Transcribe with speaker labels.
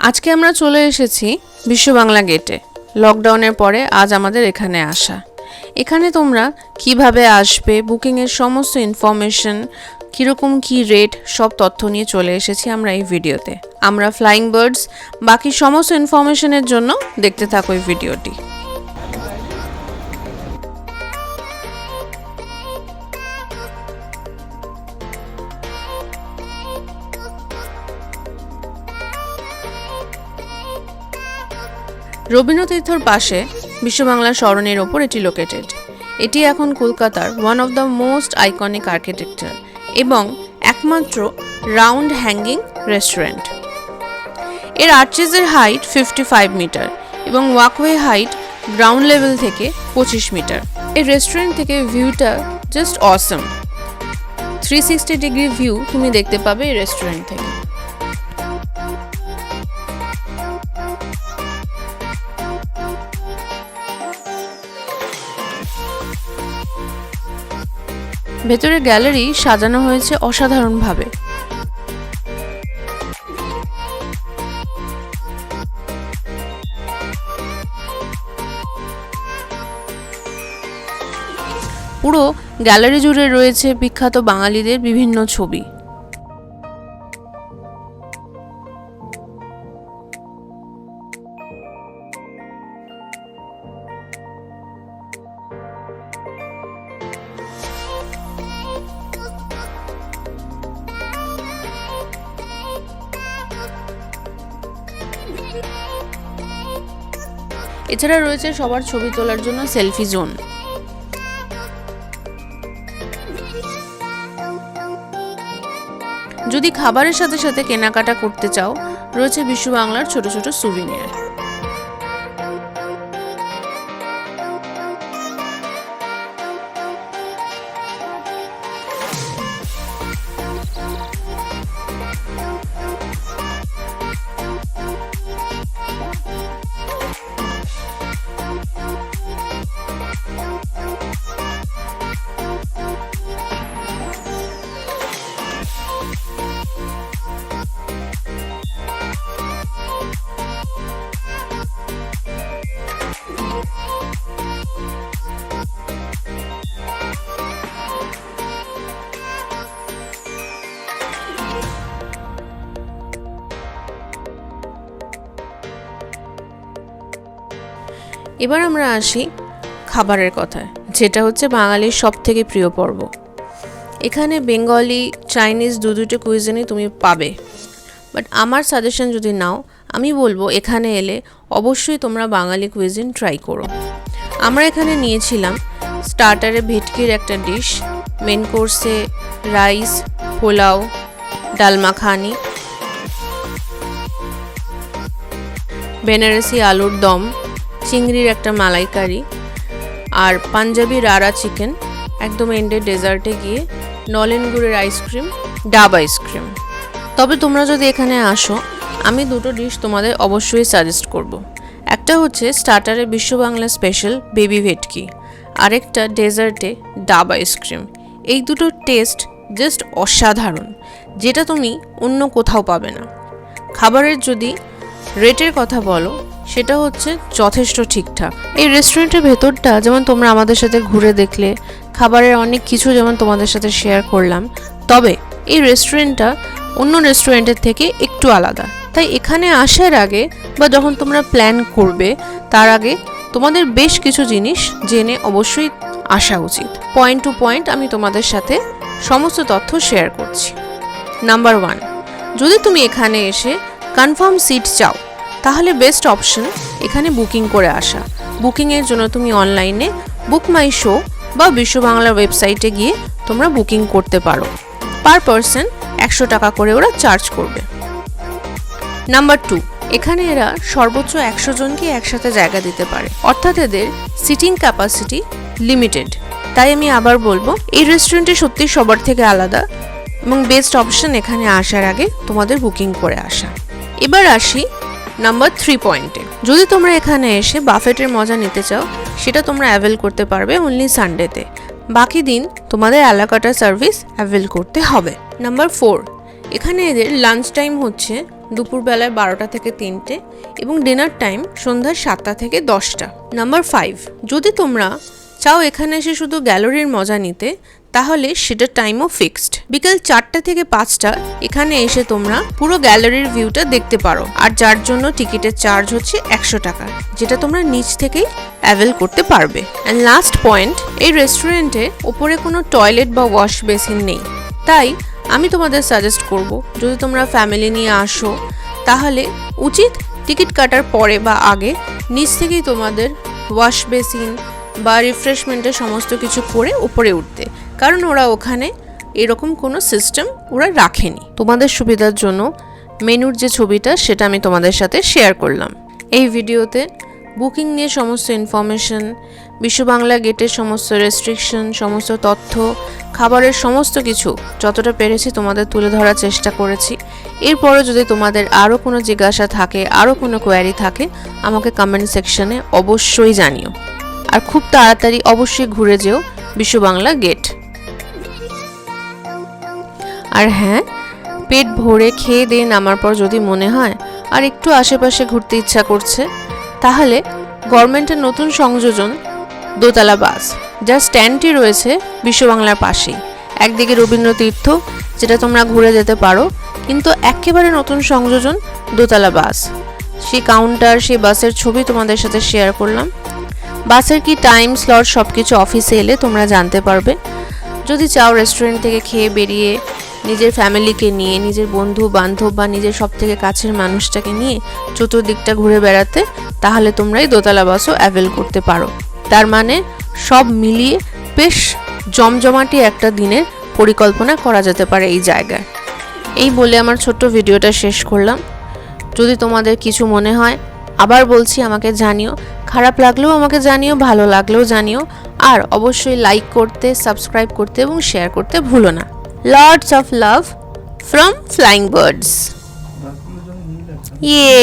Speaker 1: আজকে আমরা চলে এসেছি বিশ্ব বাংলা গেটে। লকডাউনের পরে আজ আমাদের এখানে আসা। এখানে তোমরা কিভাবে আসবে, বুকিংয়ের সমস্ত ইনফরমেশন, কীরকম কী রেট, সব তথ্য নিয়ে চলে এসেছি আমরা এই ভিডিওতে। আমরা ফ্লাইং বার্ডস বাকি সমস্ত ইনফরমেশনের জন্য দেখতে থাকো এই ভিডিওটি। রবীন্দ্রতীর্থর পাশে বিশ্ব বাংলা সরণির ওপর এটি লোকেটেড। এটি এখন কলকাতার one of the most iconic architecture এবং একমাত্র রাউন্ড হ্যাঙ্গিং রেস্টুরেন্ট। এর আর্চেসের হাইট 55 মিটার এবং ওয়াকওয়ে হাইট গ্রাউন্ড লেভেল থেকে 25 মিটার। এই রেস্টুরেন্ট থেকে ভিউটা জাস্ট অসম। 360 ডিগ্রি ভিউ তুমি দেখতে পাবে এই রেস্টুরেন্ট থেকে। ভেতরের গ্যালারি সাজানো হয়েছে অসাধারণভাবে। পুরো গ্যালারি জুড়ে রয়েছে বিখ্যাত বাঙালিদের বিভিন্ন ছবি। এছাড়া রয়েছে সবার ছবি তোলার জন্য সেলফি জোন। যদি খাবারের সাথে সাথে কেনাকাটা করতে চাও, রয়েছে বিশ্ব বাংলার ছোট ছোট সুভিনিয়ার। এবার আমরা আসি খাবারের কথায়, যেটা হচ্ছে বাঙালির সব থেকে প্রিয় পর্ব। এখানে বেঙ্গলি, চাইনিজ দুটো কুইজিনই তুমি পাবে, বাট আমার সাজেশন যদি নাও, আমি বলবো এখানে এলে অবশ্যই তোমরা বাঙালি কুইজিন ট্রাই করো। আমরা এখানে নিয়েছিলাম স্টার্টারে ভেটকির একটা ডিশ, মেন কোর্সে রাইস, পোলাও, ডাল মাখানি, বেনারসি আলুর দম, চিংড়ির একটা মালাইকারি, আর পাঞ্জাবি রাড়া চিকেন। একদম এন্ডে ডেজার্টে গিয়ে নলেন গুড়ের আইসক্রিম, ডাব আইসক্রিম। তবে তোমরা যদি এখানে আসো, আমি দুটো ডিশ তোমাদের অবশ্যই সাজেস্ট করব। একটা হচ্ছে স্টার্টারে বিশ্ব বাংলা স্পেশাল বেবি ভেটকি, আরেকটা ডেজার্টে ডাব আইসক্রিম। এই দুটো টেস্ট জাস্ট অসাধারণ, যেটা তুমি অন্য কোথাও পাবে না। খাবারের যদি রেটের কথা বলো, সেটা হচ্ছে যথেষ্ট ঠিকঠাক। এই রেস্টুরেন্টের ভেতরটা যেমন তোমরা আমাদের সাথে ঘুরে দেখলে, খাবারের অনেক কিছু যেমন তোমাদের সাথে শেয়ার করলাম, তবে এই রেস্টুরেন্টটা অন্য রেস্টুরেন্টের থেকে একটু আলাদা। তাই এখানে আসার আগে বা যখন তোমরা প্ল্যান করবে, তার আগে তোমাদের বেশ কিছু জিনিস জেনে অবশ্যই আসা উচিত। পয়েন্ট টু পয়েন্ট আমি তোমাদের সাথে সমস্ত তথ্য শেয়ার করছি। নাম্বার 1, যদি তুমি এখানে এসে কনফার্ম সিট চাও, তাহলে বেস্ট অপশন এখানে বুকিং করে আসা। বুকিংয়ের জন্য তুমি অনলাইনে বুক মাই শো বা বিশ্ব বাংলার ওয়েবসাইটে গিয়ে তোমরা বুকিং করতে পারো। পার পারসন 100 টাকা করে ওরা চার্জ করবে। নাম্বার 2, এখানে এরা সর্বোচ্চ 100 জনকে একসাথে জায়গা দিতে পারে, অর্থাৎ এদের সিটিং ক্যাপাসিটি লিমিটেড। তাই আমি আবার বলবো, এই রেস্টুরেন্টে সত্যি সবার থেকে আলাদা এবং বেস্ট অপশন এখানে আসার আগে তোমাদের বুকিং করে আসা। এবার আসি নাম্বার 3 পয়েন্টে। যদি তোমরা এখানে এসে বাফেটের মজা নিতে চাও, সেটা তোমরা অ্যাভেল করতে পারবে অনলি সানডেতে। বাকি দিন তোমাদের অ্যালাকাটা সার্ভিস অ্যাভেল করতে হবে। নাম্বার 4, এখানে এদের লাঞ্চ টাইম হচ্ছে দুপুরবেলায় 12টা থেকে 3টে এবং ডিনার টাইম সন্ধ্যা 7টা থেকে 10টা। নাম্বার 5, যদি তোমরা চাও এখানে এসে শুধু গ্যালারির মজা নিতে, তাহলে সেটা টাইমও ফিক্সড। বিকাল 4টা থেকে 5টা এখানে এসে তোমরা পুরো গ্যালারির ভিউটা দেখতে পারো, আর যার জন্য টিকিটের চার্জ হচ্ছে 100 টাকা, যেটা তোমরা নিচ থেকেই অ্যাভেল করতে পারবে। অ্যান্ড লাস্ট পয়েন্ট, এই রেস্টুরেন্টে ওপরে কোনো টয়লেট বা ওয়াশ বেসিন নেই, তাই আমি তোমাদের সাজেস্ট করব যদি তোমরা ফ্যামিলি নিয়ে আসো তাহলে উচিত টিকিট কাটার পরে বা আগে নিচ থেকেই তোমাদের ওয়াশ বেসিন বা রিফ্রেশমেন্টের সমস্ত কিছু করে উপরে উঠতে, কারণ ওরা ওখানে এরকম কোনো সিস্টেম ওরা রাখেনি। তোমাদের সুবিধার জন্য মেনুর যে ছবিটা সেটা আমি তোমাদের সাথে শেয়ার করলাম। এই ভিডিওতে বুকিং নিয়ে সমস্ত ইনফরমেশন, বিশ্ব বাংলা গেটের সমস্ত রেস্ট্রিকশন, সমস্ত তথ্য, খাবারের সমস্ত কিছু যতটা পেরেছি তোমাদের তুলে ধরার চেষ্টা করেছি। এরপরে যদি তোমাদের আরও কোনো জিজ্ঞাসা থাকে, আরও কোনো কোয়ারি থাকে, আমাকে কমেন্ট সেকশনে অবশ্যই জানিও। আর খুব তাড়াতাড়ি অবশ্যই ঘুরে যেও বিশ্ব বাংলা গেট। আর হ্যাঁ, পেট ভরে খেয়ে দিয়ে নামার পর যদি মনে হয় আর একটু আশেপাশে ঘুরতে ইচ্ছা করছে, তাহলে গভর্নমেন্টের নতুন সংযোজন দোতলা বাস, যার স্ট্যান্ডটি রয়েছে বিশ্ব বাংলার পাশেই। একদিকে রবীন্দ্র তীর্থ, যেটা তোমরা ঘুরে যেতে পারো, কিন্তু একেবারে নতুন সংযোজন দোতলা বাস। সেই কাউন্টার, সেই বাসের ছবি তোমাদের সাথে শেয়ার করলাম। বাসের কি টাইম স্লট সব কিছু অফিসে এলে তোমরা জানতে পারবে। যদি চাও রেস্টুরেন্ট থেকে খেয়ে বেরিয়ে নিজের ফ্যামিলিকে নিয়ে, নিজের বন্ধু বান্ধব বা নিজের সব থেকে কাছের মানুষটাকে নিয়ে চতুর্দিকটা ঘুরে বেড়াতে, তাহলে তোমরা এই দোতলা বাসও অ্যাভেল করতে পারো। তার মানে সব মিলিয়ে বেশ জমজমাটি একটা দিনের পরিকল্পনা করা যেতে পারে এই জায়গায়। এই বলে আমার ছোট্ট ভিডিওটা শেষ করলাম। যদি তোমাদের কিছু মনে হয়, আবার বলছি, আমাকে জানিও। খারাপ লাগলেও আমাকে জানিও, ভালো লাগলেও জানিও। আর অবশ্যই লাইক করতে, সাবস্ক্রাইব করতে এবং শেয়ার করতে ভুলো না। Lots of love from flying birds. ইয়ে